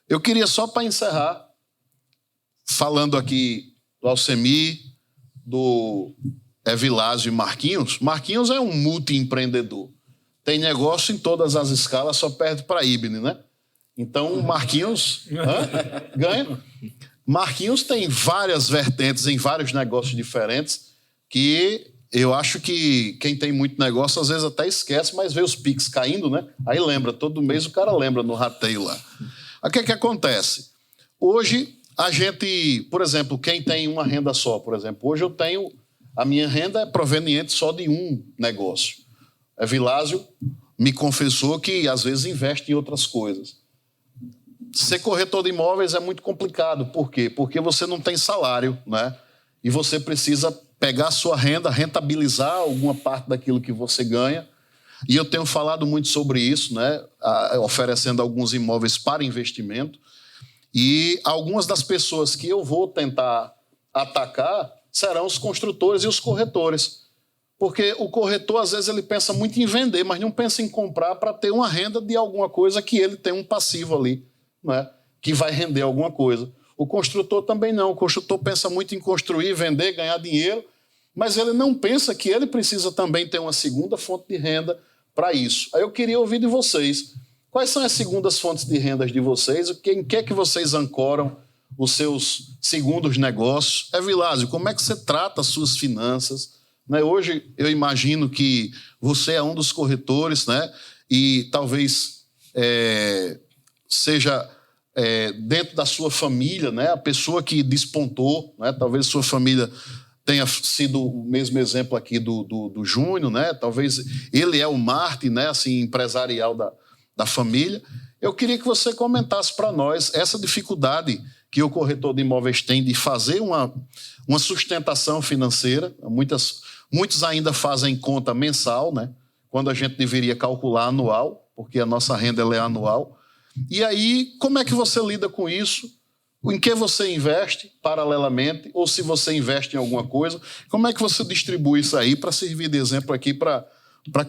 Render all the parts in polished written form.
Eu queria só para encerrar, falando aqui do Alcemir, do Evilásio e Marquinhos. Marquinhos é um multiempreendedor. Tem negócio em todas as escalas, só perde para Ibne, né? Então, Marquinhos ganha. Marquinhos tem várias vertentes em vários negócios diferentes que eu acho que quem tem muito negócio às vezes até esquece, mas vê os Pix caindo, né? Aí lembra, todo mês o cara lembra no rateio lá. O que acontece? Hoje, a gente, por exemplo, quem tem uma renda só, por exemplo, hoje a minha renda é proveniente só de um negócio. Evilásio me confessou que às vezes investe em outras coisas. Ser corretor de imóveis é muito complicado. Por quê? Porque você não tem salário, né? E você precisa pegar a sua renda, rentabilizar alguma parte daquilo que você ganha. E eu tenho falado muito sobre isso, né? Oferecendo alguns imóveis para investimento. E algumas das pessoas que eu vou tentar atacar serão os construtores e os corretores. Porque o corretor, às vezes, ele pensa muito em vender, mas não pensa em comprar para ter uma renda de alguma coisa que ele tem um passivo ali, né? Que vai render alguma coisa. O construtor também não. O construtor pensa muito em construir, vender, ganhar dinheiro, mas ele não pensa que ele precisa também ter uma segunda fonte de renda para isso. Aí eu queria ouvir de vocês. Quais são as segundas fontes de rendas de vocês? Em que é que vocês ancoram os seus segundos negócios? Evilásio, como é que você trata as suas finanças? Né? Hoje eu imagino que você é um dos corretores, né? E talvez seja dentro da sua família, né? A pessoa que despontou, né? Talvez sua família tenha sido o mesmo exemplo aqui do Júnior, né? Talvez ele é o Marte, né? Assim, empresarial da família. Eu queria que você comentasse para nós essa dificuldade que o corretor de imóveis tem de fazer uma sustentação financeira. Muitos ainda fazem conta mensal, né? Quando a gente deveria calcular anual, porque a nossa renda ela é anual. E aí, como é que você lida com isso? Em que você investe paralelamente? Ou se você investe em alguma coisa, como é que você distribui isso aí para servir de exemplo aqui para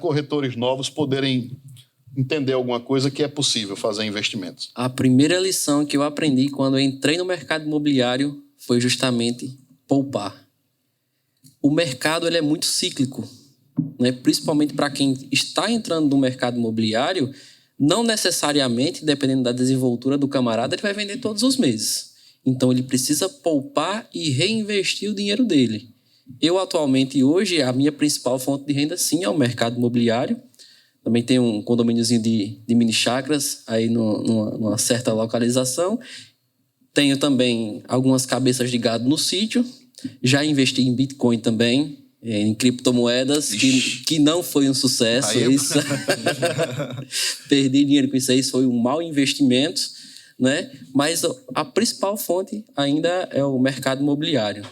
corretores novos poderem entender alguma coisa que é possível fazer investimentos? A primeira lição que eu aprendi quando eu entrei no mercado imobiliário foi justamente poupar. O mercado ele é muito cíclico, né? Principalmente para quem está entrando no mercado imobiliário, não necessariamente, dependendo da desenvoltura do camarada, ele vai vender todos os meses. Então, ele precisa poupar e reinvestir o dinheiro dele. Eu, atualmente, hoje, a minha principal fonte de renda, sim, é o mercado imobiliário. Também tem um condomíniozinho de mini chácaras aí numa certa localização. Tenho também algumas cabeças de gado no sítio. Já investi em Bitcoin também, em criptomoedas, que não foi um sucesso. Isso. Perdi dinheiro com isso aí, foi um mau investimento, né? Mas a principal fonte ainda é o mercado imobiliário,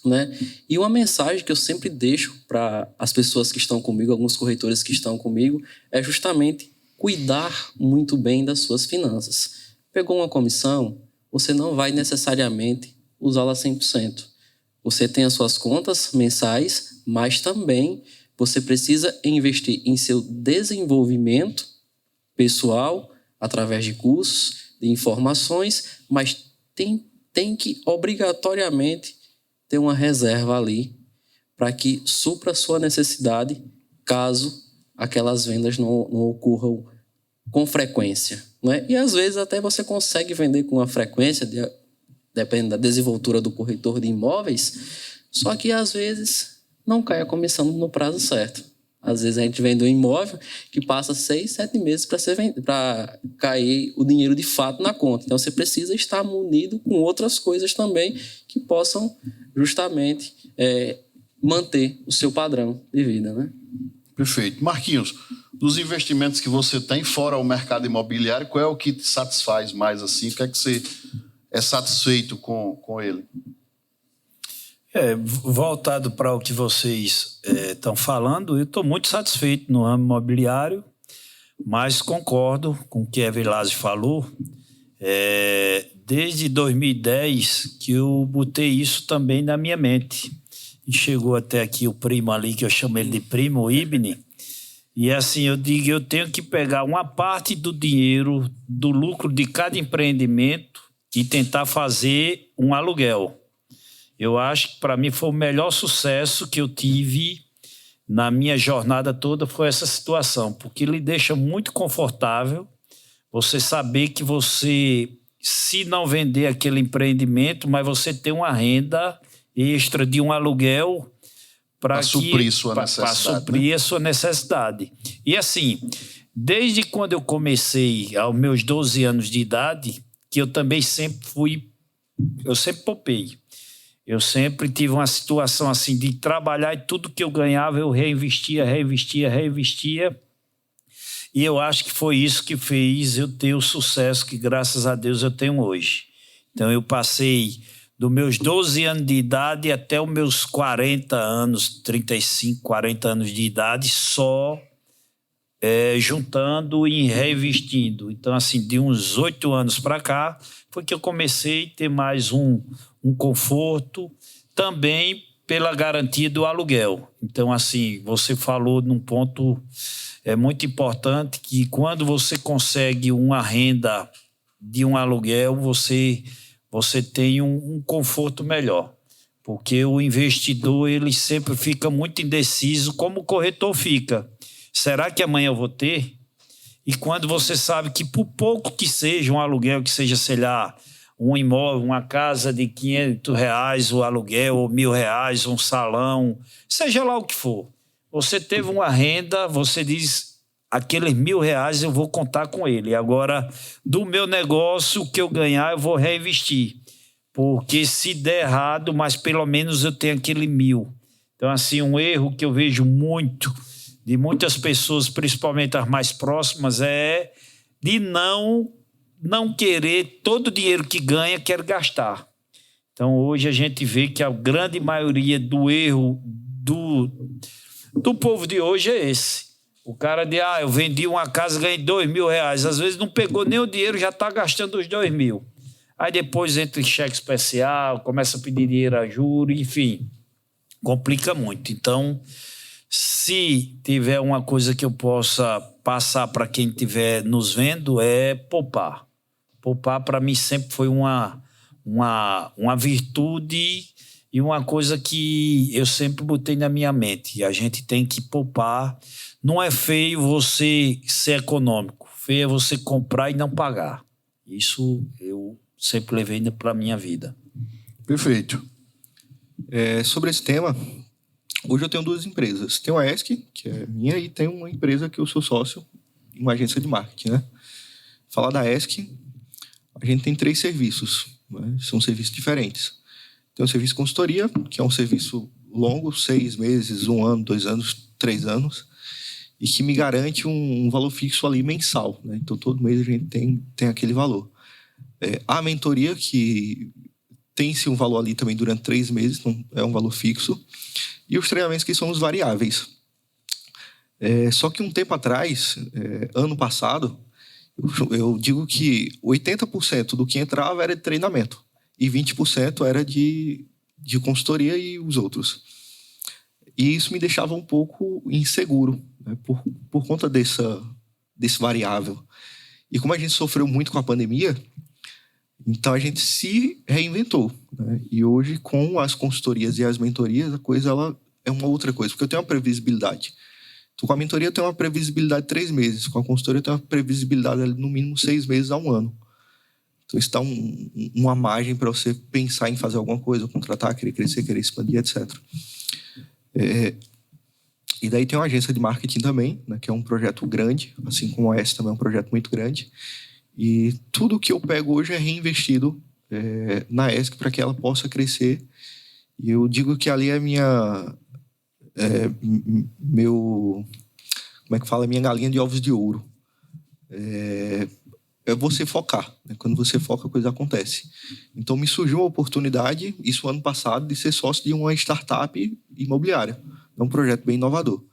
né? E uma mensagem que eu sempre deixo para as pessoas que estão comigo, alguns corretores que estão comigo, é justamente cuidar muito bem das suas finanças. Pegou uma comissão, você não vai necessariamente usá-la 100%. Você tem as suas contas mensais, mas também você precisa investir em seu desenvolvimento pessoal, através de cursos, de informações, mas tem que obrigatoriamente ter uma reserva ali para que supra a sua necessidade caso aquelas vendas não ocorram com frequência, né? E às vezes até você consegue vender com uma frequência, depende da desenvoltura do corretor de imóveis, só que às vezes não cai a comissão no prazo certo. Às vezes a gente vende um imóvel que passa 6, 7 meses para cair o dinheiro de fato na conta. Então você precisa estar munido com outras coisas também que possam justamente manter o seu padrão de vida, né? Perfeito. Marquinhos, dos investimentos que você tem fora o mercado imobiliário, qual é o que te satisfaz mais assim? O que é que você é satisfeito com ele? Voltado para o que vocês estão falando, eu estou muito satisfeito no ramo imobiliário, mas concordo com o que a Evilásio falou. Desde 2010 que eu botei isso também na minha mente. E chegou até aqui o primo ali, que eu chamo ele de primo, o Ibne, E assim, eu digo, eu tenho que pegar uma parte do dinheiro, do lucro de cada empreendimento e tentar fazer um aluguel. Eu acho que para mim foi o melhor sucesso que eu tive na minha jornada toda, foi essa situação, porque lhe deixa muito confortável você saber que você, se não vender aquele empreendimento, mas você tem uma renda extra de um aluguel para suprir sua necessidade. Para suprir a sua necessidade. E assim, desde quando eu comecei, aos meus 12 anos de idade, que eu também sempre poupei. Eu sempre tive uma situação assim de trabalhar e tudo que eu ganhava eu reinvestia. E eu acho que foi isso que fez eu ter o sucesso que, graças a Deus, eu tenho hoje. Então, eu passei dos meus 12 anos de idade até os meus 40 anos, 35, 40 anos de idade, só juntando e reinvestindo. Então, assim, de uns 8 anos para cá, foi que eu comecei a ter mais um conforto, também pela garantia do aluguel. Então, assim, você falou num ponto muito importante, que quando você consegue uma renda de um aluguel, você tem um conforto melhor. Porque o investidor, ele sempre fica muito indeciso, como o corretor fica. Será que amanhã eu vou ter? E quando você sabe que, por pouco que seja um aluguel, que seja, sei lá, um imóvel, uma casa de R$500, o aluguel, ou R$1.000, um salão, seja lá o que for. Você teve uma renda, você diz, aqueles R$1.000 eu vou contar com ele. Agora, do meu negócio, o que eu ganhar, eu vou reinvestir. Porque se der errado, mas pelo menos eu tenho aquele 1.000. Então, assim, um erro que eu vejo muito de muitas pessoas, principalmente as mais próximas, é de não querer todo o dinheiro que ganha, quer gastar. Então, hoje a gente vê que a grande maioria do erro do povo de hoje é esse. O cara diz, eu vendi uma casa, ganhei R$2.000. Às vezes não pegou nem o dinheiro, já está gastando os R$2.000. Aí depois entra em cheque especial, começa a pedir dinheiro a juros, enfim, complica muito. Então, se tiver uma coisa que eu possa passar para quem estiver nos vendo, é poupar. Poupar, para mim, sempre foi uma virtude e uma coisa que eu sempre botei na minha mente. A gente tem que poupar. Não é feio você ser econômico. Feio é você comprar e não pagar. Isso eu sempre levei para a minha vida. Perfeito. Sobre esse tema, hoje eu tenho 2 empresas. Tenho a ESC, que é minha, e tenho uma empresa que eu sou sócio, uma agência de marketing, né? Falar da ESC, a gente tem 3 serviços, né? São serviços diferentes. Tem o serviço de consultoria, que é um serviço longo, 6 meses, 1 ano, 2 anos, 3 anos, e que me garante um valor fixo ali mensal, né? Então, todo mês a gente tem aquele valor. A mentoria, que tem-se um valor ali também durante 3 meses, então é um valor fixo. E os treinamentos, que são os variáveis. Só que um tempo atrás, ano passado, eu digo que 80% do que entrava era de treinamento e 20% era de consultoria e os outros. E isso me deixava um pouco inseguro, né, por conta desse variável. E como a gente sofreu muito com a pandemia, então a gente se reinventou, né? E hoje, com as consultorias e as mentorias, a coisa ela é uma outra coisa, porque eu tenho uma previsibilidade. Então, com a mentoria eu tenho uma previsibilidade de 3 meses, com a consultoria eu tenho uma previsibilidade de no mínimo 6 meses a 1 ano. Então isso dá uma margem para você pensar em fazer alguma coisa, contratar, querer crescer, querer expandir, etc. E daí tem uma agência de marketing também, né, que é um projeto grande, assim como a S também é um projeto muito grande. E tudo que eu pego hoje é reinvestido na ESC para que ela possa crescer. E eu digo que ali é minha galinha de ovos de ouro. É você focar, né? Quando você foca, a coisa acontece. Então me surgiu a oportunidade, isso ano passado, de ser sócio de uma startup imobiliária. É um projeto bem inovador.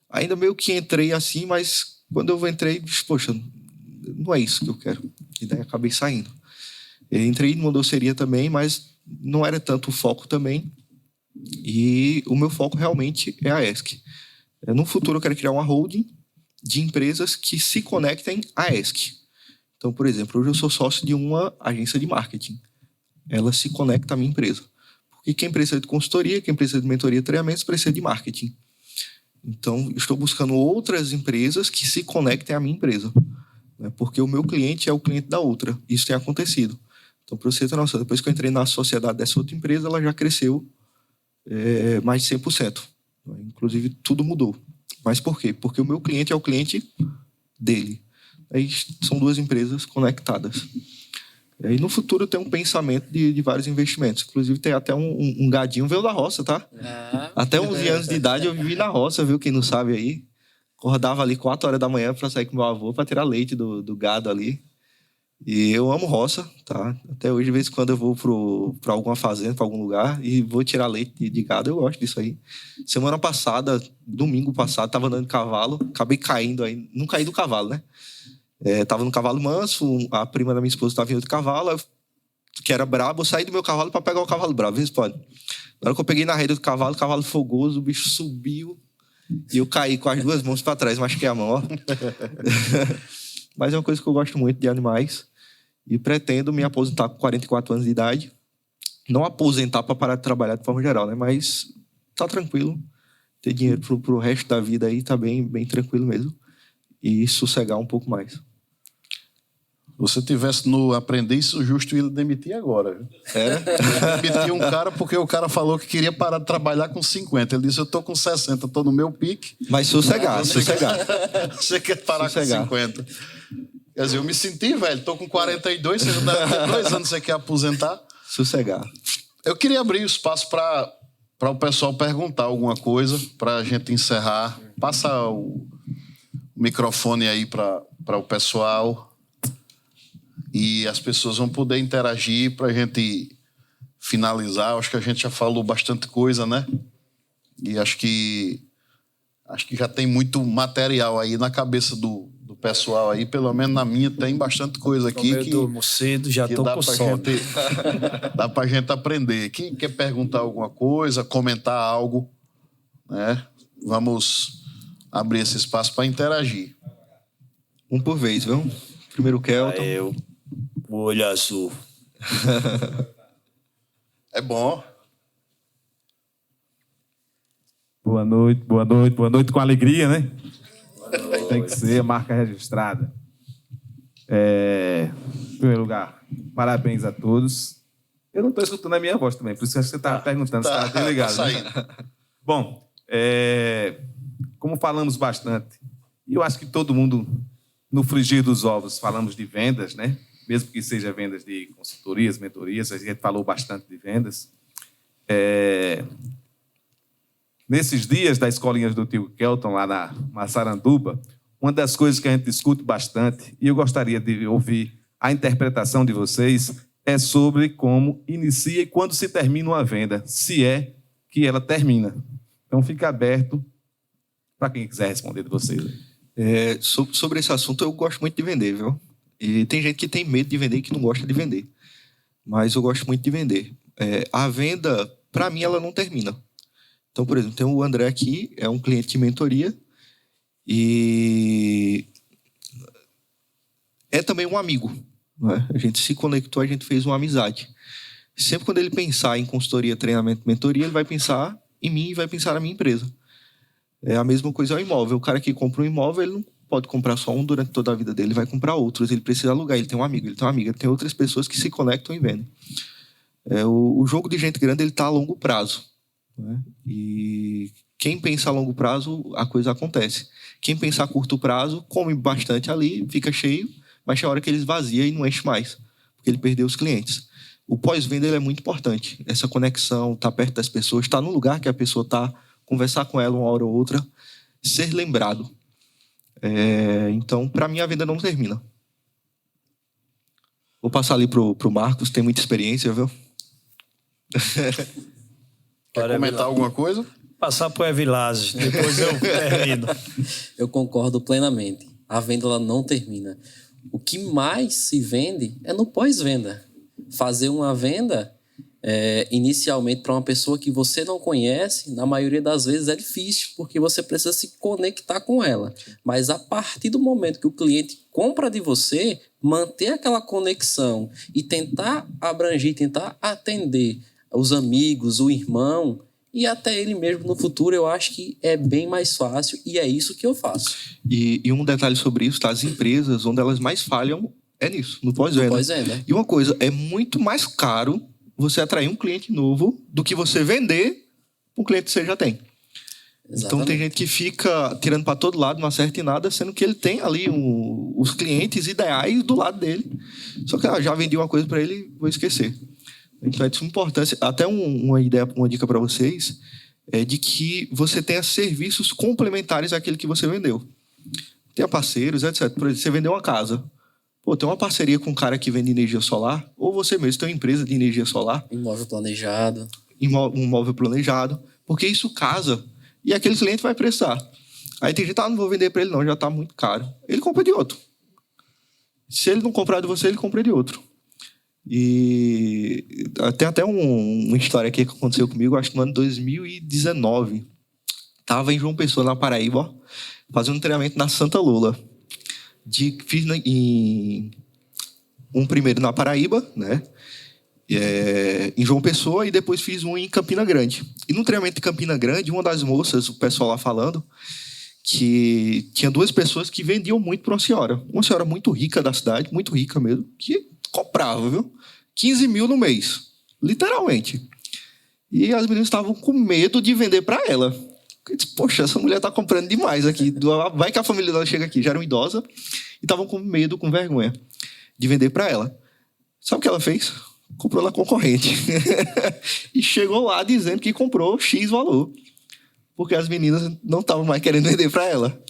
Ainda meio que entrei assim, mas quando eu entrei, disse, poxa, não é isso que eu quero. E daí acabei saindo. Eu entrei numa doceria também, mas não era tanto o foco também. E o meu foco realmente é a ESC. No futuro eu quero criar uma holding, de empresas que se conectem à ESC. Então, por exemplo, hoje eu sou sócio de uma agência de marketing. Ela se conecta à minha empresa. Porque quem precisa de consultoria, quem precisa de mentoria e treinamentos, precisa de marketing. Então, estou buscando outras empresas que se conectem à minha empresa. Né? Porque o meu cliente é o cliente da outra. Isso tem acontecido. Então, para você ter noção, depois que eu entrei na sociedade dessa outra empresa, ela já cresceu mais de 100%. Inclusive, tudo mudou. Mas por quê? Porque o meu cliente é o cliente dele. Aí são duas empresas conectadas. E aí, no futuro, tem um pensamento de vários investimentos. Inclusive, tem até um gadinho, veio da roça, tá? Até 11 anos de idade, eu vivi na roça, viu? Quem não sabe aí. Acordava ali 4 horas da manhã para sair com meu avô, para tirar leite do gado ali. E eu amo roça, tá? Até hoje, de vez em quando, eu vou para alguma fazenda, para algum lugar, e vou tirar leite de gado. Eu gosto disso aí. Semana passada, domingo passado, tava andando de cavalo, acabei caindo aí. Não caí do cavalo, né? Tava no cavalo manso, a prima da minha esposa tava em outro cavalo, que era brabo, eu saí do meu cavalo para pegar o cavalo brabo, vê se pode. Na hora que eu peguei na rede do cavalo, o cavalo fogoso, o bicho subiu e eu caí com as duas mãos para trás, machuquei a mão, ó. Mas é uma coisa que eu gosto muito de animais e pretendo me aposentar com 44 anos de idade. Não aposentar para parar de trabalhar de forma geral, né? Mas tá tranquilo, ter dinheiro pro resto da vida aí tá bem tranquilo mesmo e sossegar um pouco mais. Se você tivesse no Aprendiz, o justo ia demitir agora. Viu? Demitir um cara porque o cara falou que queria parar de trabalhar com 50. Ele disse, eu tô com 60, tô no meu pique. Mas sossegar. Você quer parar com 50. Quer dizer, eu me senti, velho, tô com 42, você já dá 2 anos, você quer aposentar? Sossegar. Eu queria abrir o espaço para o pessoal perguntar alguma coisa, para a gente encerrar. Passa o microfone aí para o pessoal. E as pessoas vão poder interagir para a gente finalizar. Acho que a gente já falou bastante coisa, né? E acho que já tem muito material aí na cabeça do pessoal aí. Pelo menos na minha tem bastante coisa aqui eu durmo cedo, já estou com sono. Dá para a gente aprender. Quem quer perguntar alguma coisa, comentar algo, né? Vamos abrir esse espaço para interagir. Um por vez, viu? Primeiro o Kelton. O olho azul. É bom. Boa noite com alegria, né? Tem que ser marca registrada. Em primeiro lugar, parabéns a todos. Eu não estou escutando a minha voz também, por isso que você estava perguntando, você estava bem ligado. Né? Bom, como falamos bastante, e eu acho que todo mundo, no frigir dos ovos, falamos de vendas, né? Mesmo que seja vendas de consultorias, mentorias, a gente falou bastante de vendas. Nesses dias das escolinhas do tio Kelton, lá na Massaranduba, uma das coisas que a gente discute bastante, e eu gostaria de ouvir a interpretação de vocês, é sobre como inicia e quando se termina uma venda, se é que ela termina. Então, fica aberto para quem quiser responder de vocês. Sobre esse assunto, eu gosto muito de vender, viu? E tem gente que tem medo de vender e que não gosta de vender. Mas eu gosto muito de vender. A venda, para mim, ela não termina. Então, por exemplo, tem o André aqui, é um cliente de mentoria e é também um amigo. Né? A gente se conectou, a gente fez uma amizade. Sempre quando ele pensar em consultoria, treinamento, mentoria, ele vai pensar em mim e vai pensar na minha empresa. É a mesma coisa ao imóvel. O cara que compra um imóvel, ele não pode comprar só um durante toda a vida dele, ele vai comprar outros, ele precisa alugar, ele tem um amigo, ele tem uma amiga, ele tem outras pessoas que se conectam e vendem. O jogo de gente grande, ele está a longo prazo. Né? E quem pensa a longo prazo, a coisa acontece. Quem pensa a curto prazo, come bastante ali, fica cheio, mas tem hora que ele esvazia e não enche mais, porque ele perdeu os clientes. O pós-venda ele é muito importante. Essa conexão, estar perto das pessoas, estar no lugar que a pessoa está, conversar com ela uma hora ou outra, ser lembrado. Então, para mim, a venda não termina. Vou passar ali pro Marcos, tem muita experiência, viu? Quer comentar alguma coisa? Passar pro Evilásio, depois eu termino. Eu concordo plenamente. A venda ela não termina. O que mais se vende é no pós-venda. Fazer uma venda inicialmente para uma pessoa que você não conhece, na maioria das vezes é difícil, porque você precisa se conectar com ela. Mas a partir do momento que o cliente compra de você, manter aquela conexão e tentar abranger, tentar atender os amigos, o irmão e até ele mesmo no futuro, eu acho que é bem mais fácil e é isso que eu faço. E um detalhe sobre isso, tá? As empresas onde elas mais falham é nisso, no pós-venda. Pós-venda. E uma coisa, é muito mais caro você atrair um cliente novo do que você vender para um cliente que você já tem. Exatamente. Então tem gente que fica tirando para todo lado, não acerta em nada, sendo que ele tem ali os clientes ideais do lado dele. Só que já vendi uma coisa para ele, vou esquecer. Então é de suma importância. Até uma dica para vocês é de que você tenha serviços complementares àquele que você vendeu. Tenha parceiros, etc. Por exemplo, você vendeu uma casa. Pô, tem uma parceria com um cara que vende energia solar, ou você mesmo tem uma empresa de energia solar. Imóvel planejado. Um imóvel planejado. Porque isso casa e aquele cliente vai prestar. Aí tem gente, não vou vender para ele não, já está muito caro. Ele compra de outro. Se ele não comprar de você, ele compra de outro. E tem até uma história aqui que aconteceu comigo, acho que no ano 2019. Estava em João Pessoa, na Paraíba, fazendo um treinamento na Santa Lula. Fiz um primeiro na Paraíba, né? Em João Pessoa, e depois fiz um em Campina Grande. E no treinamento de Campina Grande, uma das moças, o pessoal lá falando, que tinha 2 pessoas que vendiam muito para uma senhora muito rica da cidade, muito rica mesmo, que comprava, viu? 15 mil no mês, literalmente. E as meninas estavam com medo de vender para ela. Eu disse, poxa, essa mulher está comprando demais aqui. Vai que a família dela chega aqui. Já era uma idosa e estavam com medo, com vergonha de vender para ela. Sabe o que ela fez? Comprou na concorrente. E chegou lá dizendo que comprou X valor. Porque as meninas não estavam mais querendo vender para ela.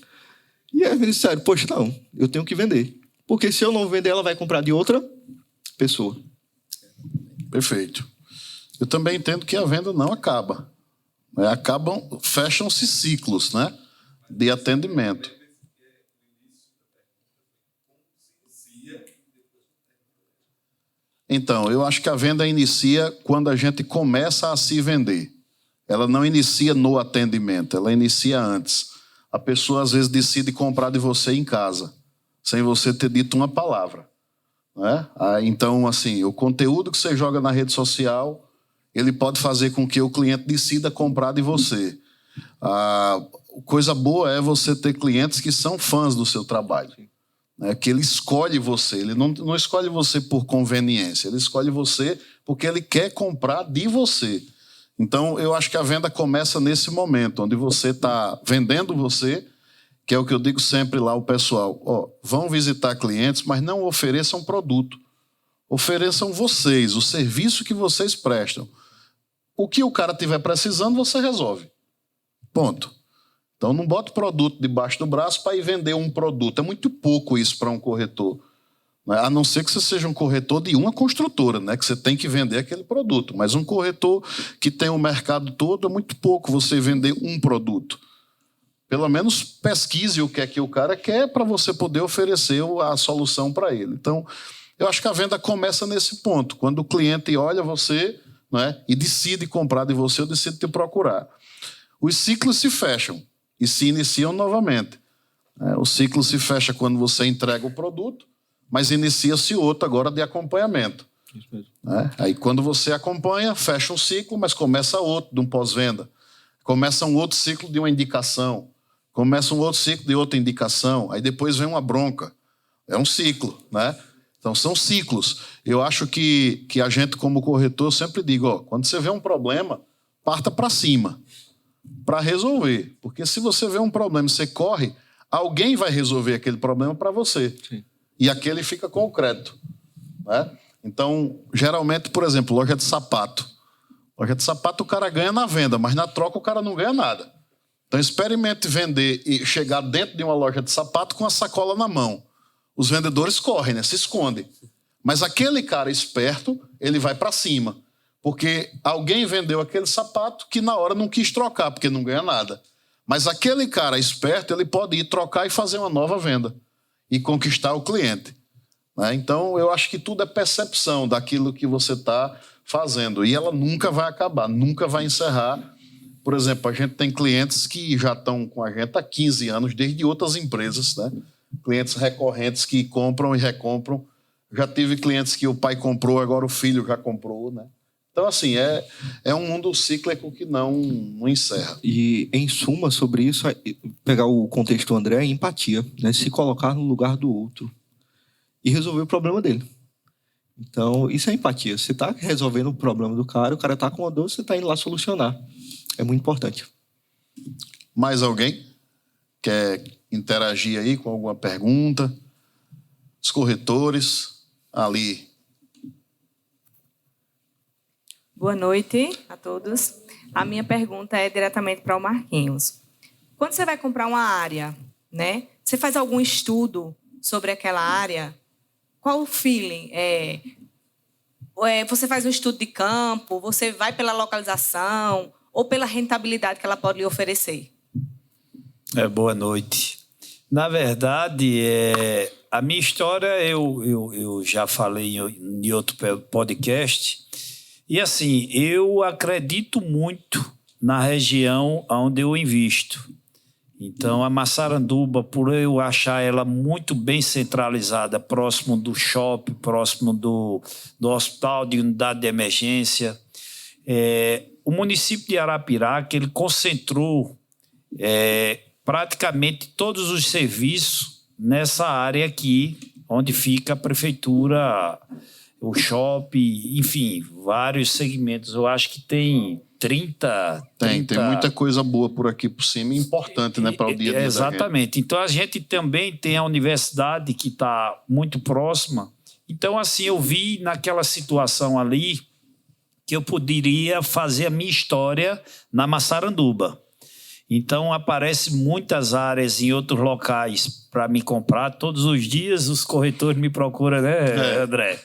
E as meninas disseram, poxa, não, eu tenho que vender. Porque se eu não vender, ela vai comprar de outra pessoa. Perfeito. Eu também entendo que a venda não acaba. Fecham-se ciclos, né, de atendimento. Então, eu acho que a venda inicia quando a gente começa a se vender. Ela não inicia no atendimento, ela inicia antes. A pessoa, às vezes, decide comprar de você em casa, sem você ter dito uma palavra. Né? Então, assim, o conteúdo que você joga na rede social, ele pode fazer com que o cliente decida comprar de você. Coisa boa é você ter clientes que são fãs do seu trabalho. Né? Que ele escolhe você. Ele não escolhe você por conveniência. Ele escolhe você porque ele quer comprar de você. Então, eu acho que a venda começa nesse momento, onde você está vendendo você, que é o que eu digo sempre lá ao pessoal. Vão visitar clientes, mas não ofereçam produto. Ofereçam vocês, o serviço que vocês prestam. O que o cara estiver precisando, você resolve. Ponto. Então, não bota o produto debaixo do braço para ir vender um produto. É muito pouco isso para um corretor. A não ser que você seja um corretor de uma construtora, né? Que você tem que vender aquele produto. Mas um corretor que tem o mercado todo, é muito pouco você vender um produto. Pelo menos pesquise o que é que o cara quer para você poder oferecer a solução para ele. Então, eu acho que a venda começa nesse ponto. Quando o cliente olha você, né, e decide comprar de você ou decide te procurar. Os ciclos se fecham e se iniciam novamente. O ciclo se fecha quando você entrega o produto, mas inicia-se outro agora de acompanhamento. Isso mesmo. Aí quando você acompanha, fecha um ciclo, mas começa outro de um pós-venda. Começa um outro ciclo de uma indicação. Começa um outro ciclo de outra indicação. Aí depois vem uma bronca. É um ciclo, né? Então são ciclos. Eu acho que a gente, como corretor, eu sempre digo, quando você vê um problema, parta para cima para resolver. Porque se você vê um problema e você corre, alguém vai resolver aquele problema para você. Sim. E aquele fica com o crédito. Né? Então, geralmente, por exemplo, loja de sapato. Loja de sapato o cara ganha na venda, mas na troca o cara não ganha nada. Então, experimente vender e chegar dentro de uma loja de sapato com a sacola na mão. Os vendedores correm, né? Se escondem. Mas aquele cara esperto, ele vai para cima. Porque alguém vendeu aquele sapato que na hora não quis trocar, porque não ganha nada. Mas aquele cara esperto, ele pode ir trocar e fazer uma nova venda. E conquistar o cliente. Né? Então, eu acho que tudo é percepção daquilo que você está fazendo. E ela nunca vai acabar, nunca vai encerrar. Por exemplo, a gente tem clientes que já estão com a gente há 15 anos, desde outras empresas, né? Clientes recorrentes que compram e recompram. Já tive clientes que o pai comprou, agora o filho já comprou, né? Então, assim, é um mundo cíclico que não encerra. E, em suma, sobre isso, pegar o contexto do André, é empatia, né? Se colocar no lugar do outro e resolver o problema dele. Então, isso é empatia. Você está resolvendo o problema do cara, o cara está com uma dor, você está indo lá solucionar. É muito importante. Mais alguém quer interagir aí com alguma pergunta? Os corretores, ali. Boa noite a todos. A minha pergunta é diretamente para o Marquinhos. Quando você vai comprar uma área, né? Você faz algum estudo sobre aquela área? Qual o feeling? Você faz um estudo de campo? Você vai pela localização ou pela rentabilidade que ela pode lhe oferecer? Boa noite. Na verdade, a minha história eu já falei em outro podcast. E assim, eu acredito muito na região onde eu invisto. Então, a Massaranduba, por eu achar ela muito bem centralizada, próximo do shopping, próximo do hospital de unidade de emergência, o município de Arapiraca, ele concentrou praticamente todos os serviços nessa área aqui, onde fica a prefeitura, o shopping, enfim, vários segmentos. Eu acho que tem 30... Tem muita coisa boa por aqui por cima, importante, né, para o dia a dia. Exatamente. Então, a gente também tem a universidade que está muito próxima. Então, assim, eu vi naquela situação ali que eu poderia fazer a minha história na Massaranduba. Então, aparecem muitas áreas em outros locais para me comprar. Todos os dias os corretores me procuram, né, André?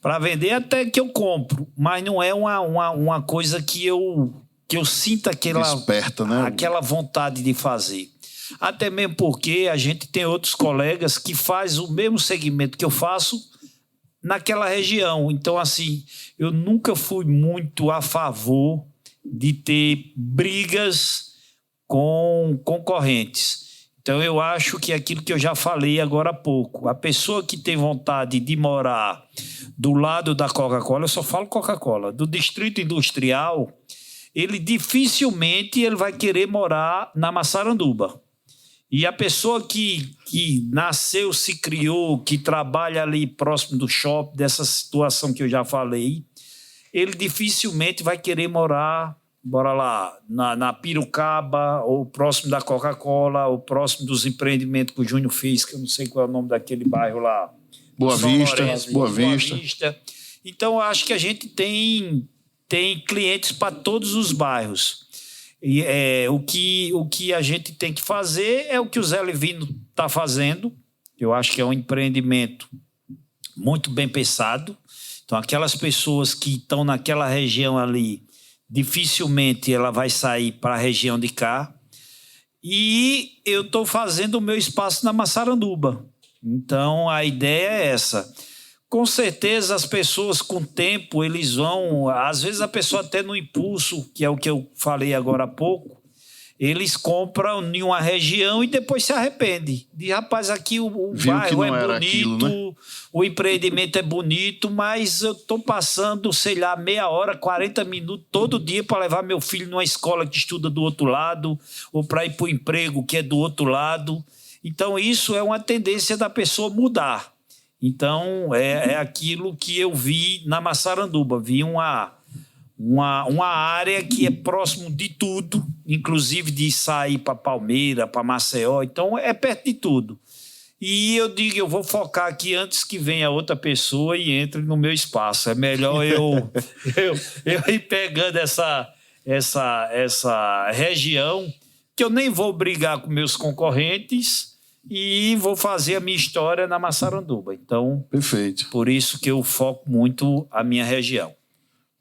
Para vender até que eu compro. Mas não é uma coisa que eu sinta Desperta, né? aquela vontade de fazer. Até mesmo porque a gente tem outros colegas que fazem o mesmo segmento que eu faço naquela região. Então, assim, eu nunca fui muito a favor de ter brigas com concorrentes. Então, eu acho que aquilo que eu já falei agora há pouco, a pessoa que tem vontade de morar do lado da Coca-Cola, eu só falo Coca-Cola, do distrito industrial, ele dificilmente ele vai querer morar na Massaranduba. E a pessoa que nasceu, se criou, que trabalha ali próximo do shopping, dessa situação que eu já falei, ele dificilmente vai querer morar, bora lá, na Pirocaba, ou próximo da Coca-Cola, ou próximo dos empreendimentos que o Júnior fez, que eu não sei qual é o nome daquele bairro lá. Boa Vista. Então, eu acho que a gente tem clientes para todos os bairros. E o que a gente tem que fazer é o que o Zé Levino está fazendo. Eu acho que é um empreendimento muito bem pensado. Então, aquelas pessoas que estão naquela região ali, dificilmente ela vai sair para a região de cá. E eu estou fazendo o meu espaço na Massaranduba. Então, a ideia é essa. Com certeza, as pessoas, com o tempo, eles vão... Às vezes, a pessoa até no impulso, que é o que eu falei agora há pouco, eles compram em uma região e depois se arrependem. Diz, rapaz, aqui o bairro é bonito, aquilo, né? O empreendimento é bonito, mas eu estou passando, sei lá, meia hora, 40 minutos todo dia para levar meu filho numa escola que estuda do outro lado ou para ir para o emprego que é do outro lado. Então, isso é uma tendência da pessoa mudar. Então, é aquilo que eu vi na Massaranduba. Vi uma área que é próximo de tudo, inclusive de sair para Palmeira, para Maceió. Então, é perto de tudo. E eu digo, eu vou focar aqui antes que venha outra pessoa e entre no meu espaço. É melhor eu ir pegando essa região, que eu nem vou brigar com meus concorrentes, e vou fazer a minha história na Massaranduba. Então, perfeito. Por isso que eu foco muito a minha região.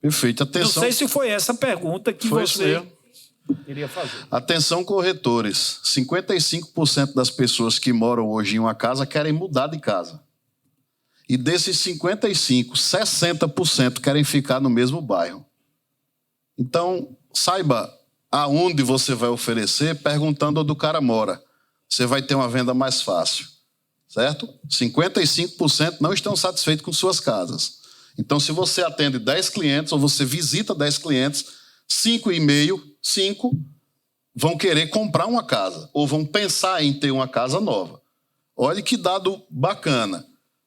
Perfeito. Atenção. Não sei se foi essa pergunta que você queria fazer. Atenção, corretores. 55% das pessoas que moram hoje em uma casa querem mudar de casa. E desses 55, 60% querem ficar no mesmo bairro. Então, saiba aonde você vai oferecer perguntando onde o cara mora. Você vai ter uma venda mais fácil, certo? 55% não estão satisfeitos com suas casas. Então, se você atende 10 clientes ou você visita 10 clientes, 5 vão querer comprar uma casa ou vão pensar em ter uma casa nova. Olha que dado bacana.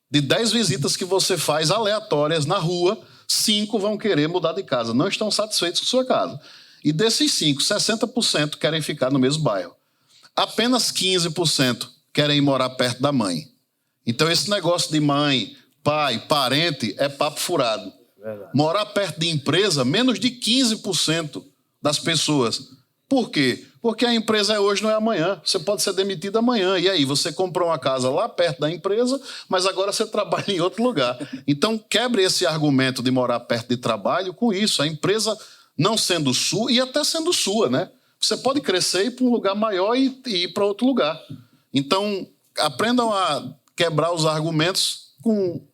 De 10 visitas que você faz aleatórias na rua, 5 vão querer mudar de casa. Não estão satisfeitos com sua casa. E desses 5, 60% querem ficar no mesmo bairro. Apenas 15% querem ir morar perto da mãe. Então, esse negócio de mãe, pai, parente é papo furado. Verdade. Morar perto de empresa, menos de 15% das pessoas. Por quê? Porque a empresa é hoje, não é amanhã. Você pode ser demitido amanhã. E aí, você comprou uma casa lá perto da empresa, mas agora você trabalha em outro lugar. Então, quebre esse argumento de morar perto de trabalho com isso. A empresa não sendo sua, e até sendo sua, né? Você pode crescer e ir para um lugar maior e ir para outro lugar. Então, aprendam a quebrar os argumentos com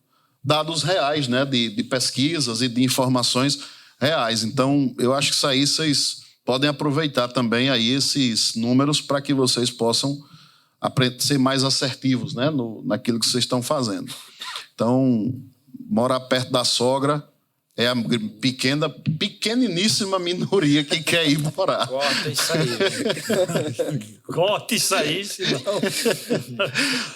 dados reais, né? De pesquisas e de informações reais. Então, eu acho que isso aí vocês podem aproveitar também aí esses números para que vocês possam ser mais assertivos, né? Naquilo que vocês estão fazendo. Então, morar perto da sogra é a pequeniníssima minoria que quer ir morar. Corta isso aí. Corta isso aí, senão...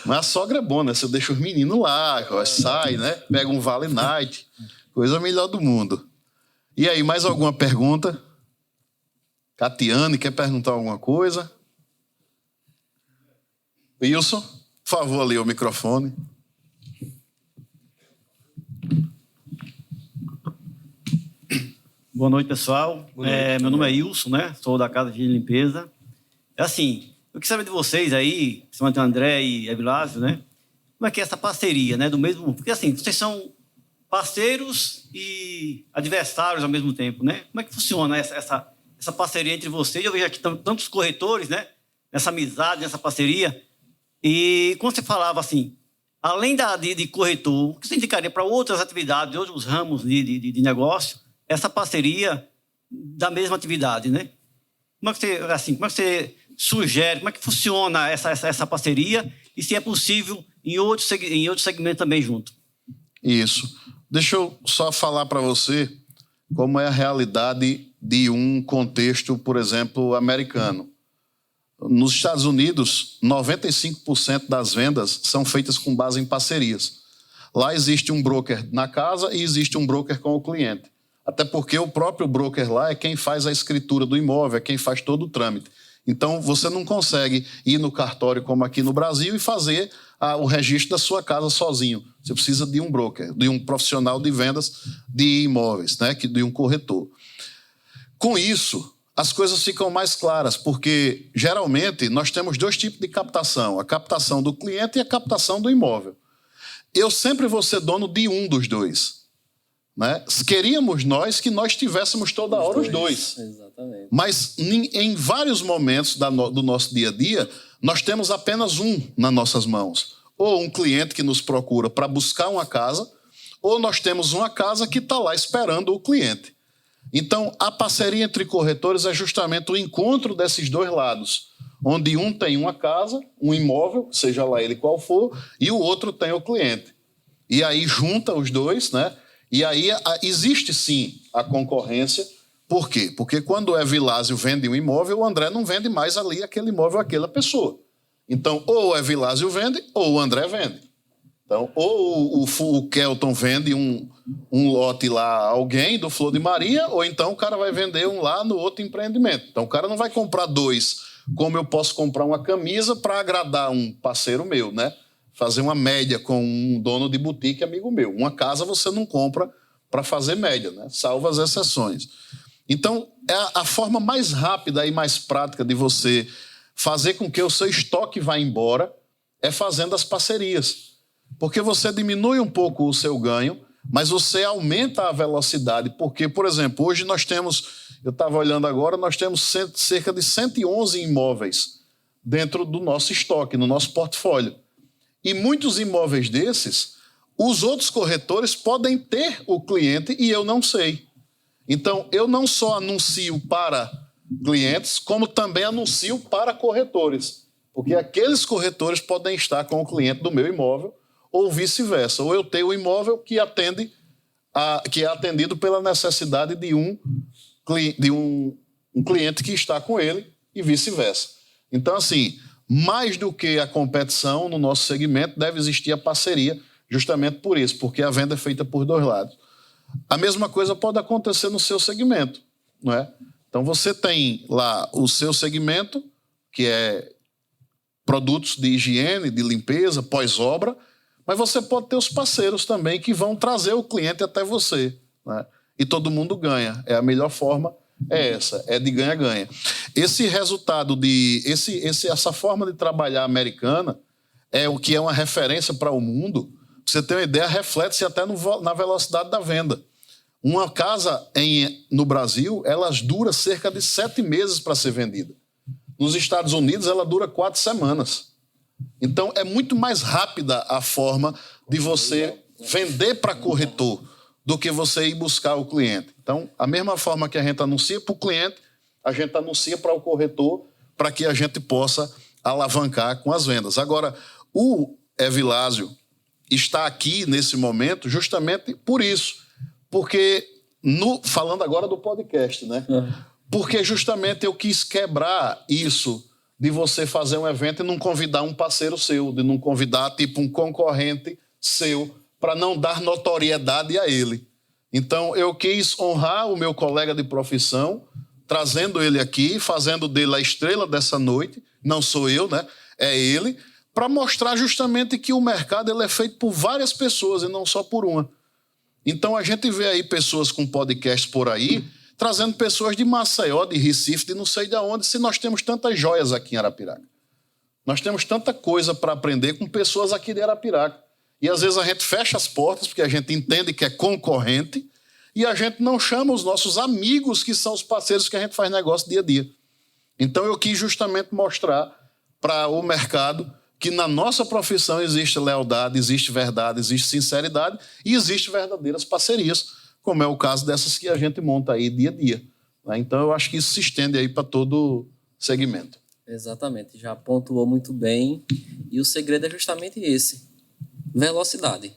Mas a sogra é boa, né? Você deixa os meninos lá, sai, né? Pega um Vale Night. Coisa melhor do mundo. E aí, mais alguma pergunta? Catiane, quer perguntar alguma coisa? Wilson, por favor, ali o microfone. Boa noite, pessoal. Meu nome é Wilson, né? Sou da Casa de Limpeza. É assim, eu queria saber de vocês aí, principalmente o André e Evilásio, né? Como é que é essa parceria, né? Do mesmo... Porque assim, vocês são parceiros e adversários ao mesmo tempo, né? Como é que funciona essa parceria entre vocês? Eu vejo aqui tantos corretores, né? Nessa amizade, nessa parceria. E quando você falava assim, além de corretor, o que você indicaria para outras atividades, outros ramos de negócio, essa parceria da mesma atividade, né? Como é que você sugere, como é que funciona essa parceria e se é possível em outros segmentos também junto? Isso. Deixa eu só falar para você como é a realidade de um contexto, por exemplo, americano. Nos Estados Unidos, 95% das vendas são feitas com base em parcerias. Lá existe um broker na casa e existe um broker com o cliente. Até porque o próprio broker lá é quem faz a escritura do imóvel, é quem faz todo o trâmite. Então, você não consegue ir no cartório como aqui no Brasil e fazer o registro da sua casa sozinho. Você precisa de um broker, de um profissional de vendas de imóveis, né? De um corretor. Com isso, as coisas ficam mais claras, porque geralmente nós temos 2 tipos de captação, a captação do cliente e a captação do imóvel. Eu sempre vou ser dono de um dos dois. Né? Queríamos que nós tivéssemos toda hora os dois. Exatamente. Mas em vários momentos do nosso dia a dia, nós temos apenas um nas nossas mãos. Ou um cliente que nos procura para buscar uma casa, ou nós temos uma casa que está lá esperando o cliente. Então, a parceria entre corretores é justamente o encontro desses dois lados, onde um tem uma casa, um imóvel, seja lá ele qual for, e o outro tem o cliente. E aí junta os dois, né? E aí existe sim a concorrência. Por quê? Porque quando o Evilásio vende um imóvel, o André não vende mais ali aquele imóvel àquela pessoa. Então, ou o Evilásio vende, ou o André vende. Então, ou o Kelton vende um lote lá a alguém do Flor de Maria, ou então o cara vai vender um lá no outro empreendimento. Então, o cara não vai comprar 2, como eu posso comprar uma camisa para agradar um parceiro meu, né? Fazer uma média com um dono de boutique amigo meu. Uma casa você não compra para fazer média, né? Salvo as exceções. Então, a forma mais rápida e mais prática de você fazer com que o seu estoque vá embora é fazendo as parcerias. Porque você diminui um pouco o seu ganho, mas você aumenta a velocidade. Porque, por exemplo, hoje nós temos, eu estava olhando agora, nós temos cerca de 111 imóveis dentro do nosso estoque, no nosso portfólio. E muitos imóveis desses, Os outros corretores podem ter o cliente e eu não sei. Então, eu não só anuncio para clientes, como também anuncio para corretores. Porque aqueles corretores podem estar com o cliente do meu imóvel ou vice-versa. Ou eu tenho o imóvel que é atendido pela necessidade de um cliente que está com ele e vice-versa. Então, assim, mais do que a competição no nosso segmento, deve existir a parceria, justamente por isso, porque a venda é feita por dois lados. A mesma coisa pode acontecer no seu segmento, não é? Então, você tem lá o seu segmento, que é produtos de higiene, de limpeza, pós-obra, mas você pode ter os parceiros também que vão trazer o cliente até você, né? E todo mundo ganha. É a melhor forma, é essa, é de ganha-ganha. Esse resultado essa forma de trabalhar americana é o que é uma referência para o mundo. Pra você ter uma ideia, reflete-se até na velocidade da venda. Uma casa no Brasil, elas dura cerca de 7 meses para ser vendida. Nos Estados Unidos, ela dura 4 semanas. Então, é muito mais rápida a forma de você vender para corretor do que você ir buscar o cliente. Então, a mesma forma que a gente anuncia para o cliente, a gente anuncia para o corretor para que a gente possa alavancar com as vendas. Agora, o Evilásio está aqui nesse momento justamente por isso. Porque, falando agora do podcast, né? Porque justamente eu quis quebrar isso de você fazer um evento e não convidar um parceiro seu, de não convidar tipo um concorrente seu, para não dar notoriedade a ele. Então, eu quis honrar o meu colega de profissão, trazendo ele aqui, fazendo dele a estrela dessa noite. Não sou eu, né? É ele, para mostrar justamente que o mercado ele é feito por várias pessoas e não só por uma. Então, a gente vê aí pessoas com podcasts por aí, trazendo pessoas de Maceió, de Recife, de não sei de onde, se nós temos tantas joias aqui em Arapiraca. Nós temos tanta coisa para aprender com pessoas aqui de Arapiraca. E às vezes a gente fecha as portas, porque a gente entende que é concorrente, e a gente não chama os nossos amigos, que são os parceiros que a gente faz negócio dia a dia. Então eu quis justamente mostrar para o mercado que na nossa profissão existe lealdade, existe verdade, existe sinceridade e existe verdadeiras parcerias, como é o caso dessas que a gente monta aí dia a dia. Então eu acho que isso se estende aí para todo o segmento. Exatamente, já pontuou muito bem. E o segredo é justamente esse: velocidade.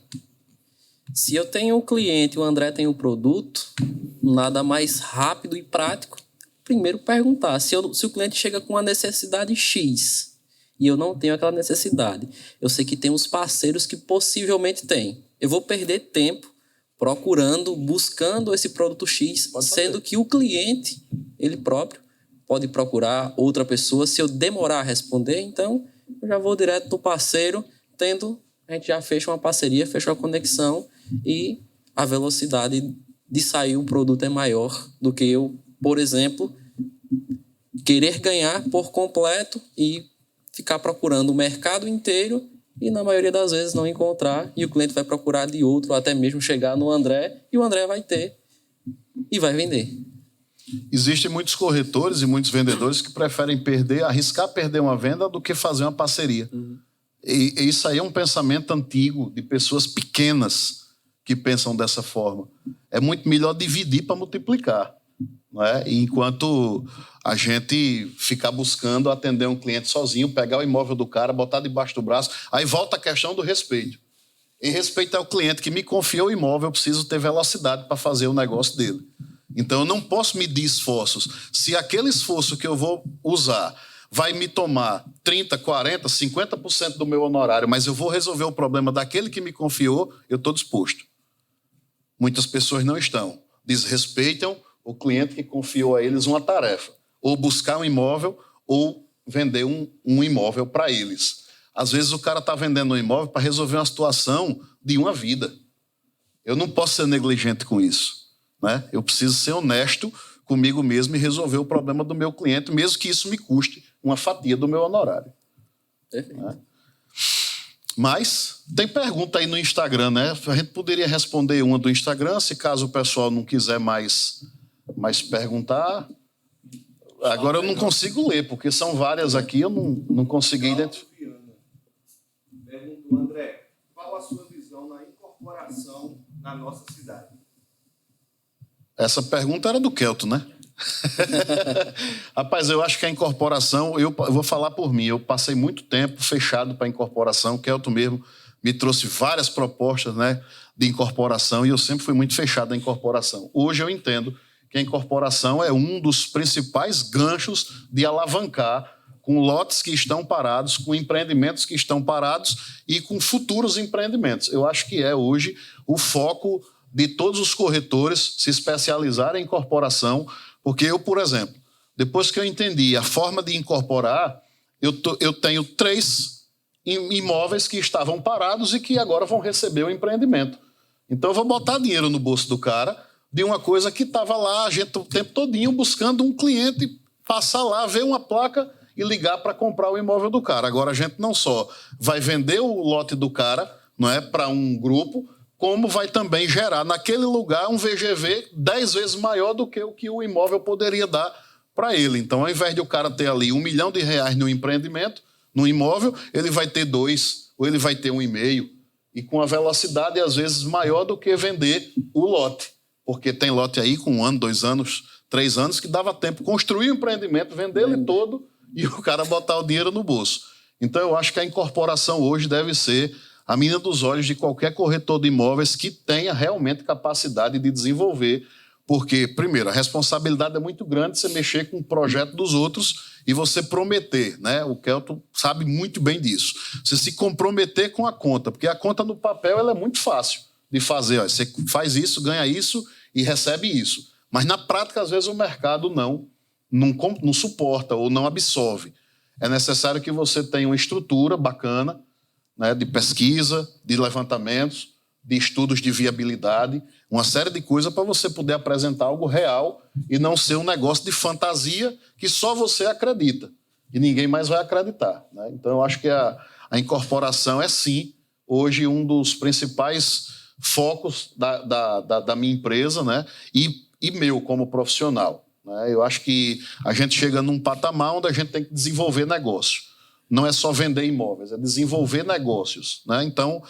Se eu tenho um cliente e o André tem um produto, nada mais rápido e prático, primeiro perguntar. Se o cliente chega com uma necessidade X e eu não tenho aquela necessidade, eu sei que tem uns parceiros que possivelmente têm. Eu vou perder tempo procurando, buscando esse produto X, sendo que o cliente, ele próprio, pode procurar outra pessoa. Se eu demorar a responder, então eu já vou direto no parceiro, a gente já fecha uma parceria, fecha uma conexão e a velocidade de sair o produto é maior do que eu, por exemplo, querer ganhar por completo e ficar procurando o mercado inteiro e, na maioria das vezes, não encontrar, e o cliente vai procurar de outro, ou até mesmo chegar no André, e o André vai ter e vai vender. Existem muitos corretores e muitos vendedores que preferem arriscar perder uma venda do que fazer uma parceria. E isso aí é um pensamento antigo de pessoas pequenas que pensam dessa forma. É muito melhor dividir para multiplicar, não é? E enquanto a gente ficar buscando atender um cliente sozinho, pegar o imóvel do cara, botar debaixo do braço, aí volta a questão do respeito. Em respeito ao cliente que me confiou o imóvel, eu preciso ter velocidade para fazer o negócio dele. Então, eu não posso medir esforços. Se aquele esforço que eu vou usar vai me tomar 30%, 40%, 50% do meu honorário, mas eu vou resolver o problema daquele que me confiou, eu estou disposto. Muitas pessoas não estão. Desrespeitam o cliente que confiou a eles uma tarefa. Ou buscar um imóvel, ou vender um imóvel para eles. Às vezes o cara está vendendo um imóvel para resolver uma situação de uma vida. Eu não posso ser negligente com isso, né? Eu preciso ser honesto comigo mesmo e resolver o problema do meu cliente, mesmo que isso me custe uma fatia do meu honorário. Perfeito. Né? Mas tem pergunta aí no Instagram, né? A gente poderia responder uma do Instagram, se caso o pessoal não quiser mais perguntar. Agora eu não consigo ler, porque são várias aqui, eu não consegui identificar. Perguntou, André, qual a sua visão na incorporação incorporação na nossa cidade? Essa pergunta era do Kelton, né? Rapaz, eu acho que a incorporação, eu vou falar por mim, eu passei muito tempo fechado para a incorporação. O Kelton mesmo me trouxe várias propostas, né, de incorporação, e eu sempre fui muito fechado à incorporação. Hoje eu entendo que a incorporação é um dos principais ganchos de alavancar com lotes que estão parados, com empreendimentos que estão parados e com futuros empreendimentos. Eu acho que é hoje o foco de todos os corretores se especializarem em incorporação, porque eu, por exemplo, depois que eu entendi a forma de incorporar, eu tenho 3 imóveis que estavam parados e que agora vão receber o empreendimento. Então eu vou botar dinheiro no bolso do cara de uma coisa que estava lá a gente o tempo todinho buscando um cliente passar lá, ver uma placa e ligar para comprar o imóvel do cara. Agora a gente não só vai vender o lote do cara, não é, para um grupo, como vai também gerar naquele lugar um VGV 10 vezes maior do que o que o imóvel poderia dar para ele. Então, ao invés de o cara ter ali R$1 milhão no empreendimento, no imóvel, ele vai ter 2, ou ele vai ter 1,5, e com a velocidade, às vezes, maior do que vender o lote. Porque tem lote aí com 1 ano, 2 anos, 3 anos, que dava tempo construir o empreendimento, vender ele todo e o cara botar o dinheiro no bolso. Então, eu acho que a incorporação hoje deve ser a menina dos olhos de qualquer corretor de imóveis que tenha realmente capacidade de desenvolver, porque, primeiro, a responsabilidade é muito grande você mexer com o projeto dos outros e você prometer, né? O Kelton sabe muito bem disso. Você se comprometer com a conta, porque a conta no papel ela é muito fácil de fazer. Ó, você faz isso, ganha isso e recebe isso. Mas, na prática, às vezes, o mercado não suporta ou não absorve. É necessário que você tenha uma estrutura bacana, né, de pesquisa, de levantamentos, de estudos de viabilidade, uma série de coisas para você poder apresentar algo real e não ser um negócio de fantasia que só você acredita e ninguém mais vai acreditar, né? Então, eu acho que a incorporação é, sim, hoje um dos principais focos da minha empresa, né, e meu como profissional, né? Eu acho que a gente chega num patamar onde a gente tem que desenvolver negócio. Não é só vender imóveis, é desenvolver negócios, né? Então,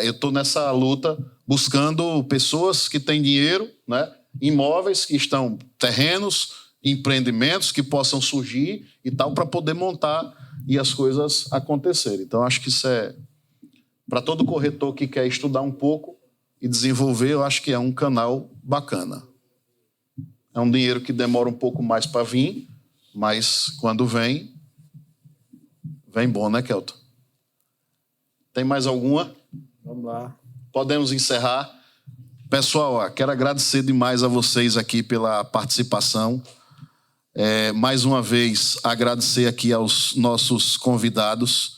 eu estou nessa luta buscando pessoas que têm dinheiro, né? Imóveis que estão, terrenos, empreendimentos que possam surgir e tal, para poder montar e as coisas acontecerem. Então, acho que isso é, para todo corretor que quer estudar um pouco e desenvolver, eu acho que é um canal bacana. É um dinheiro que demora um pouco mais para vir, mas quando vem bom, né, Kelton? Tem mais alguma? Vamos lá. Podemos encerrar. Pessoal, quero agradecer demais a vocês aqui pela participação. Mais uma vez, agradecer aqui aos nossos convidados.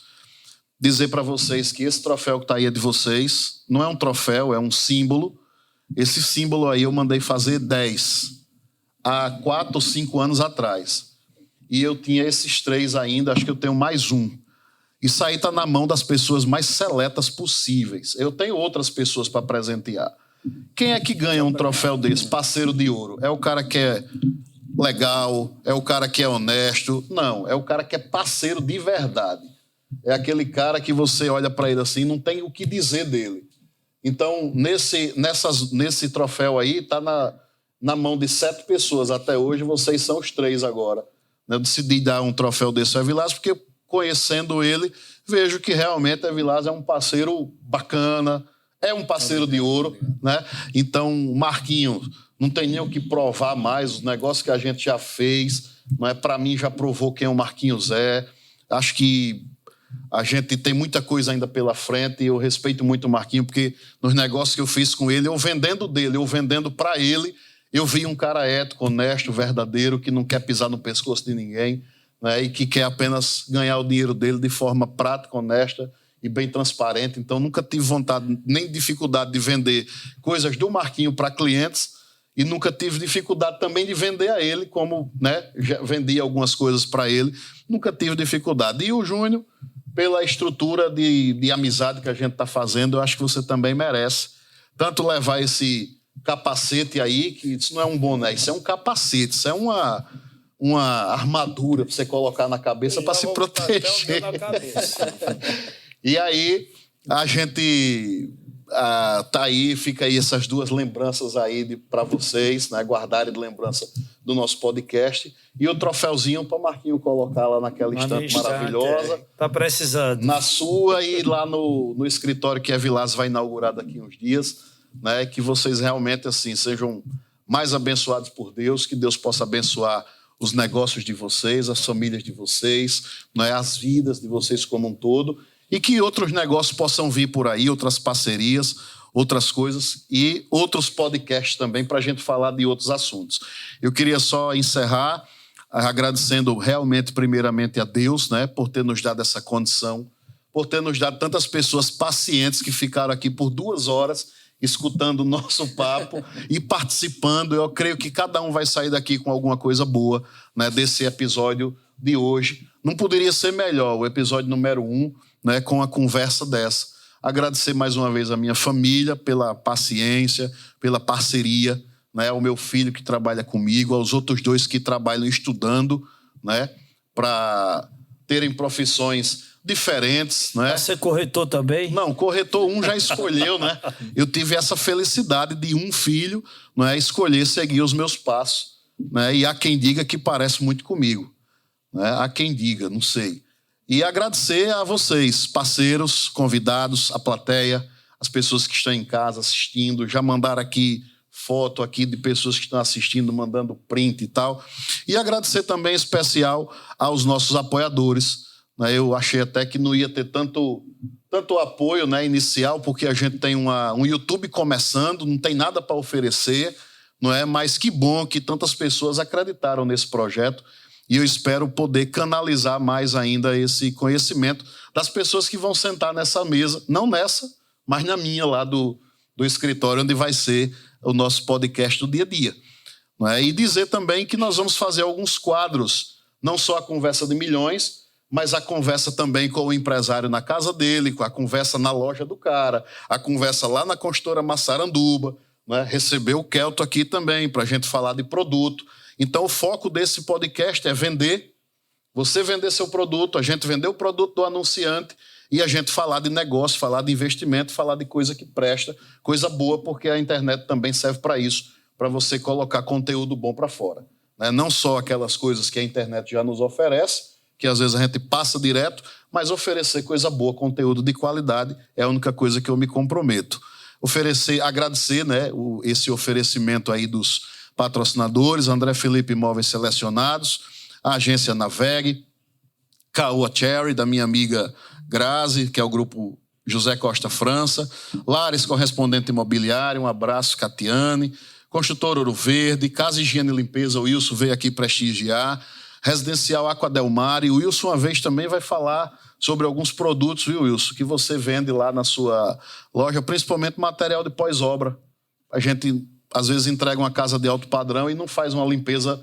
Dizer para vocês que esse troféu que está aí é de vocês. Não é um troféu, é um símbolo. Esse símbolo aí eu mandei fazer 10 há 4 ou 5 anos atrás. E eu tinha esses 3 ainda, acho que eu tenho mais um. Isso aí está na mão das pessoas mais seletas possíveis. Eu tenho outras pessoas para presentear. Quem é que ganha um troféu desse, parceiro de ouro? É o cara que é legal? É o cara que é honesto? Não, é o cara que é parceiro de verdade. É aquele cara que você olha para ele assim, não tem o que dizer dele. Então, nesse troféu aí, está na mão de 7 pessoas. Até hoje, vocês são os 3 agora. Eu decidi dar um troféu desse ao Evilásio, porque conhecendo ele, vejo que realmente a Evilásio é um parceiro bacana, é um parceiro de ouro, né? Então, Marquinhos, não tem nem o que provar mais, os negócios que a gente já fez, não é? Para mim já provou quem o Marquinhos é. Acho que a gente tem muita coisa ainda pela frente e eu respeito muito o Marquinhos, porque nos negócios que eu fiz com ele, eu vendendo dele, eu vendendo para ele, eu vi um cara ético, honesto, verdadeiro, que não quer pisar no pescoço de ninguém, né, e que quer apenas ganhar o dinheiro dele de forma prática, honesta e bem transparente. Então, nunca tive vontade nem dificuldade de vender coisas do Marquinho para clientes e nunca tive dificuldade também de vender a ele, como, né, já vendi algumas coisas para ele, nunca tive dificuldade. E o Júnior, pela estrutura de amizade que a gente está fazendo, eu acho que você também merece tanto levar esse capacete aí, que isso não é um boné, isso é um capacete, isso é uma armadura para você colocar na cabeça para se proteger. E aí a gente tá aí, fica aí essas duas lembranças aí para vocês, né, guardarem de lembrança do nosso podcast. E o troféuzinho para Marquinho colocar lá naquela estante maravilhosa. Tá precisando. Na sua e lá no escritório que a Vilas vai inaugurar daqui uns dias, né, que vocês realmente assim sejam mais abençoados por Deus, que Deus possa abençoar os negócios de vocês, as famílias de vocês, né, as vidas de vocês como um todo, e que outros negócios possam vir por aí, outras parcerias, outras coisas e outros podcasts também para a gente falar de outros assuntos. Eu queria só encerrar agradecendo realmente, primeiramente, a Deus, né, por ter nos dado essa condição, por ter nos dado tantas pessoas pacientes que ficaram aqui por 2 horas escutando o nosso papo e participando. Eu creio que cada um vai sair daqui com alguma coisa boa, né, desse episódio de hoje. Não poderia ser melhor, o episódio número 1, né, com a conversa dessa. Agradecer mais uma vez a minha família pela paciência, pela parceria, né, ao meu filho que trabalha comigo, aos outros 2 que trabalham estudando, né, para terem profissões diferentes, né? Você é corretor também? Não, corretor um já escolheu, né? Eu tive essa felicidade de um filho, né, escolher seguir os meus passos, né? E há quem diga que parece muito comigo, né? Há quem diga, não sei. E agradecer a vocês, parceiros, convidados, a plateia, as pessoas que estão em casa assistindo, já mandaram aqui foto aqui de pessoas que estão assistindo, mandando print e tal. E agradecer também em especial aos nossos apoiadores. Eu achei até que não ia ter tanto apoio, né, inicial, porque a gente tem um YouTube começando, não tem nada para oferecer, não é? Mas que bom que tantas pessoas acreditaram nesse projeto e eu espero poder canalizar mais ainda esse conhecimento das pessoas que vão sentar nessa mesa, não nessa, mas na minha lá do escritório, onde vai ser o nosso podcast do dia a dia. Não é? E dizer também que nós vamos fazer alguns quadros, não só a conversa de milhões, mas a conversa também com o empresário na casa dele, a conversa na loja do cara, a conversa lá na construtora Massaranduba, né? Receber o Kelto aqui também para a gente falar de produto. Então o foco desse podcast é vender, você vender seu produto, a gente vender o produto do anunciante e a gente falar de negócio, falar de investimento, falar de coisa que presta, coisa boa, porque a internet também serve para isso, para você colocar conteúdo bom para fora, né? Não só aquelas coisas que a internet já nos oferece, que às vezes a gente passa direto, mas oferecer coisa boa, conteúdo de qualidade, é a única coisa que eu me comprometo. Agradecer, né, esse oferecimento aí dos patrocinadores, André Felipe Imóveis Selecionados, a agência Navegue, Caoa Cherry, da minha amiga Grazi, que é o grupo José Costa França, Lares Correspondente Imobiliário, um abraço, Catiane, Construtor Ouro Verde, Casa Higiene e Limpeza, o Wilson veio aqui prestigiar, Residencial Aqua Del Mar, e o Wilson uma vez também vai falar sobre alguns produtos, viu, Wilson, que você vende lá na sua loja, principalmente material de pós-obra. A gente, às vezes, entrega uma casa de alto padrão e não faz uma limpeza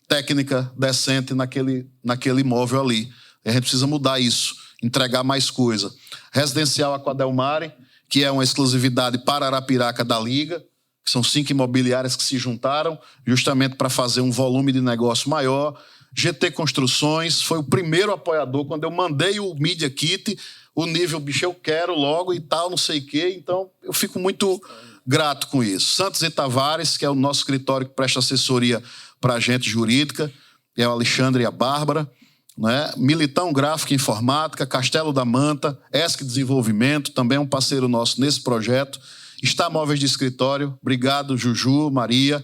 técnica decente naquele imóvel ali. A gente precisa mudar isso, entregar mais coisa. Residencial Aqua Del Mar, que é uma exclusividade para Arapiraca da Liga, que são 5 imobiliárias que se juntaram justamente para fazer um volume de negócio maior. GT Construções foi o primeiro apoiador. Quando eu mandei o Media Kit, o nível, bicho, eu quero logo e tal, não sei o quê. Então, eu fico muito grato com isso. Santos e Tavares, que é o nosso escritório que presta assessoria para a gente jurídica, é o Alexandre e a Bárbara, né? Militão Gráfica e Informática, Castelo da Manta, ESC Desenvolvimento, também é um parceiro nosso nesse projeto. Está Móveis de Escritório, obrigado, Juju, Maria,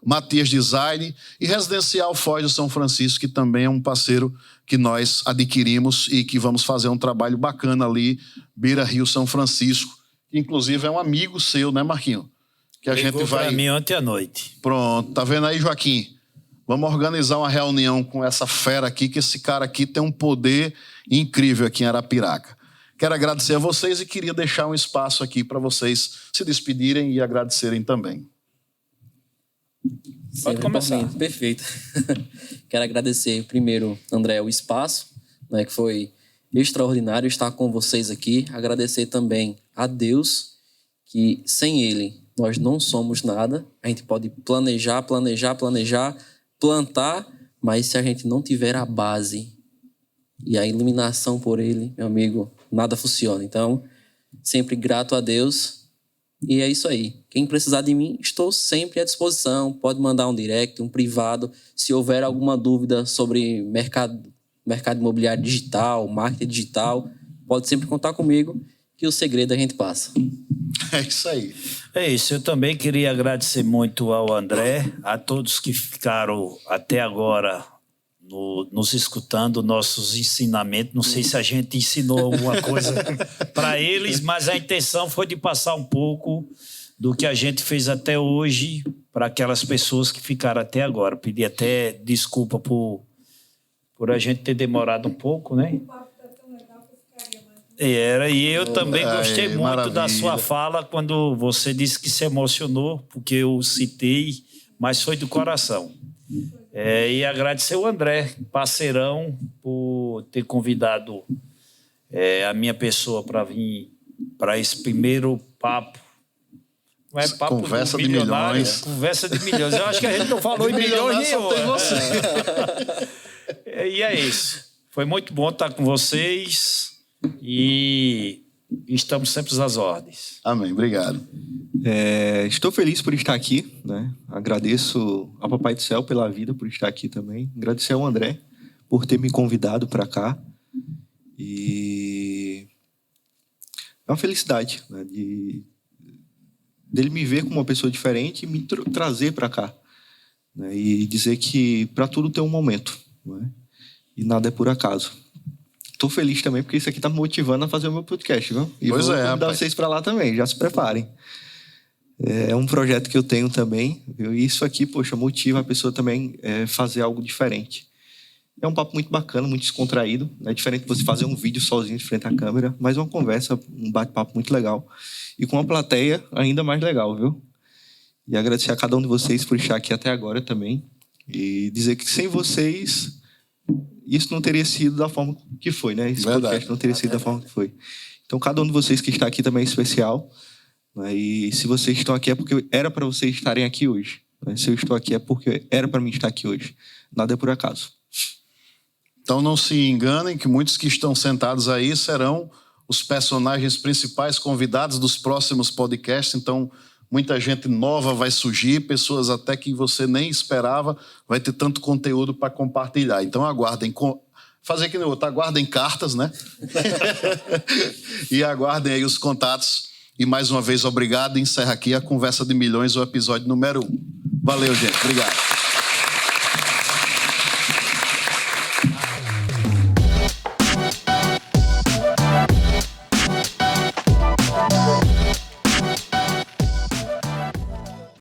Matias Design e Residencial Foz do São Francisco, que também é um parceiro que nós adquirimos e que vamos fazer um trabalho bacana ali, Beira Rio São Francisco, que inclusive é um amigo seu, né, Marquinho? Que a gente vai... para mim ontem à noite. Pronto, tá vendo aí, Joaquim? Vamos organizar uma reunião com essa fera aqui, que esse cara aqui tem um poder incrível aqui em Arapiraca. Quero agradecer a vocês e queria deixar um espaço aqui para vocês se despedirem e agradecerem também. Pode começar. Perfeito. Quero agradecer primeiro, André, o espaço, né, que foi extraordinário estar com vocês aqui. Agradecer também a Deus, que sem Ele nós não somos nada. A gente pode planejar, plantar, mas se a gente não tiver a base e a iluminação por Ele, meu amigo, nada funciona. Então, sempre grato a Deus E é isso aí. Quem precisar de mim, estou sempre à disposição. Pode mandar um direct, um privado. Se houver alguma dúvida sobre mercado imobiliário digital, marketing digital, pode sempre contar comigo, que o segredo a gente passa. É isso aí. É isso. Eu também queria agradecer muito ao André, a todos que ficaram até agora nos escutando, nossos ensinamentos. Não sei se a gente ensinou alguma coisa para eles, mas a intenção foi de passar um pouco do que a gente fez até hoje para aquelas pessoas que ficaram até agora. Pedi até desculpa por a gente ter demorado um pouco, né? E eu também gostei muito maravilha. da sua fala quando você disse que se emocionou, porque eu citei, mas foi do coração. E agradecer o André, parceirão, por ter convidado a minha pessoa para vir para esse primeiro papo. Não é papo Conversa de milionário, milhões. Conversa de milhões. Eu acho que a gente não falou em milhões nenhum. Só tem você. E é isso. Foi muito bom estar com vocês e estamos sempre às ordens. Amém, obrigado. Estou feliz por estar aqui, né? Agradeço ao Papai do Céu pela vida, por estar aqui também. Agradecer ao André por ter me convidado para cá. E é uma felicidade, né? Dele me ver como uma pessoa diferente e me trazer para cá, né? E dizer que para tudo tem um momento, né? E nada é por acaso. Estou feliz também porque isso aqui está me motivando a fazer o meu podcast, viu? E Pois vou é, convidar rapaz. vocês para lá também, já se preparem. É um projeto que eu tenho também. E isso aqui, poxa, motiva a pessoa também fazer algo diferente. É um papo muito bacana, muito descontraído. É diferente de você fazer um vídeo sozinho de frente à câmera, mas uma conversa, um bate-papo muito legal. E com uma plateia ainda mais legal, viu? E agradecer a cada um de vocês por estar aqui até agora também. E dizer que sem vocês, isso não teria sido da forma que foi, né? Esse Verdade. podcast não teria sido da forma que foi. Então, cada um de vocês que está aqui também é especial. Né? E se vocês estão aqui é porque era para vocês estarem aqui hoje. Né? Se eu estou aqui é porque era para mim estar aqui hoje. Nada é por acaso. Então não se enganem que muitos que estão sentados aí serão os personagens principais convidados dos próximos podcasts. Então muita gente nova vai surgir, pessoas até que você nem esperava, vai ter tanto conteúdo para compartilhar. Então aguardem, fazer que nem outro, aguardem cartas, né? E aguardem aí os contatos. E mais uma vez, obrigado. Encerra aqui a Conversa de Milhões, o episódio número 1. Valeu, gente. Obrigado.